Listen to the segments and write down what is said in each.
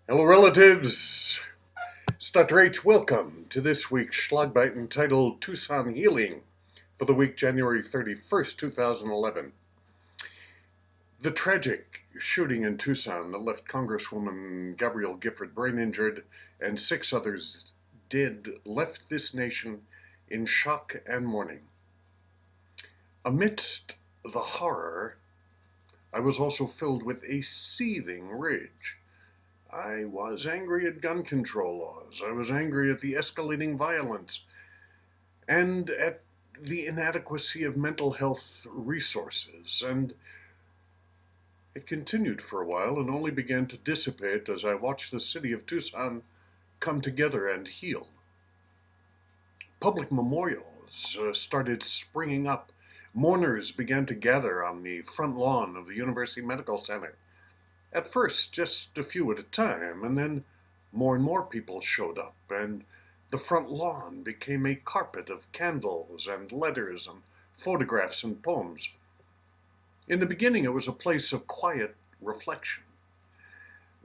Hello, relatives. It's Dr. H. Welcome to this week's Schlagbite entitled Tucson Healing for the week January 31st, 2011. The tragic shooting in Tucson that left Congresswoman Gabrielle Gifford brain injured and 6 others dead left this nation in shock and mourning. Amidst the horror, I was also filled with a seething rage. I was angry at gun control laws. I was angry at the escalating violence and at the inadequacy of mental health resources. And it continued for a while and only began to dissipate as I watched the city of Tucson come together and heal. Public memorials started springing up. Mourners began to gather on the front lawn of the University Medical Center. At first, just a few at a time, and then more and more people showed up, and the front lawn became a carpet of candles and letters and photographs and poems. In the beginning, it was a place of quiet reflection,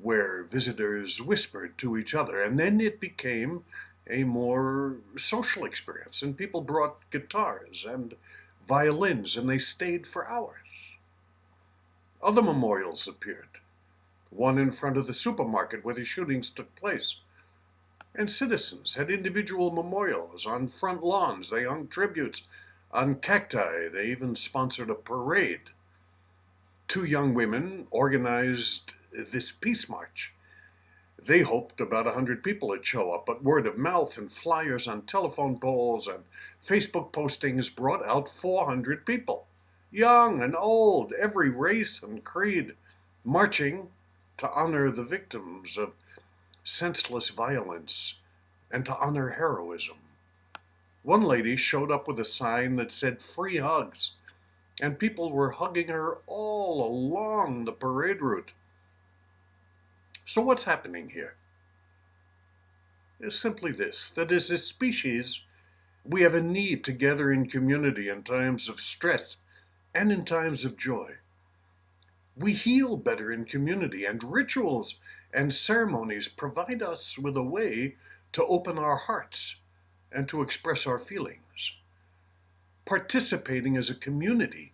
where visitors whispered to each other, and then it became a more social experience, and people brought guitars and violins, and they stayed for hours. Other memorials appeared. One in front of the supermarket where the shootings took place. And citizens had individual memorials on front lawns. They hung tributes on cacti. They even sponsored a parade. 2 young women organized this peace march. They hoped about 100 people would show up, but word of mouth and flyers on telephone poles and Facebook postings brought out 400 people. Young and old, every race and creed, marching to honor the victims of senseless violence and to honor heroism. One lady showed up with a sign that said free hugs, and people were hugging her all along the parade route. So what's happening here? It's simply this, that as a species, we have a need to gather in community in times of stress and in times of joy. We heal better in community, and rituals and ceremonies provide us with a way to open our hearts and to express our feelings. Participating as a community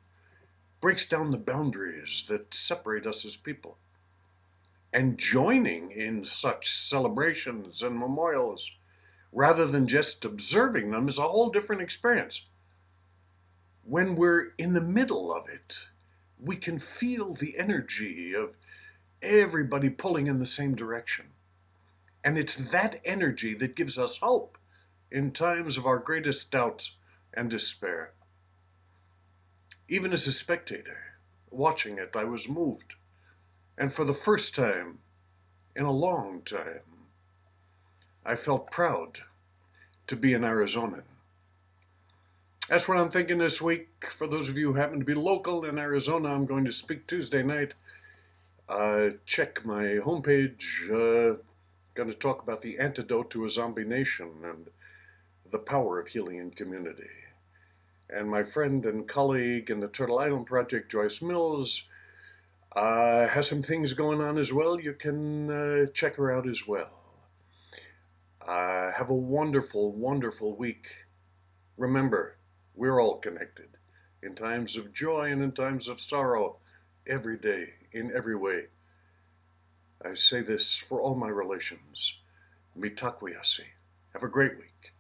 breaks down the boundaries that separate us as people. And joining in such celebrations and memorials, rather than just observing them, is a whole different experience. When we're in the middle of it, we can feel the energy of everybody pulling in the same direction. And it's that energy that gives us hope in times of our greatest doubts and despair. Even as a spectator, watching it, I was moved. And for the first time in a long time, I felt proud to be an Arizonan. That's what I'm thinking this week. For those of you who happen to be local in Arizona, I'm going to speak Tuesday night. Check my homepage. Going to talk about the antidote to a zombie nation and the power of healing in community. And my friend and colleague in the Turtle Island Project, Joyce Mills, has some things going on as well. You can check her out as well. Have a wonderful, wonderful week. Remember, we're all connected in times of joy and in times of sorrow, every day, in every way. I say this for all my relations. Mitakweyasi. Have a great week.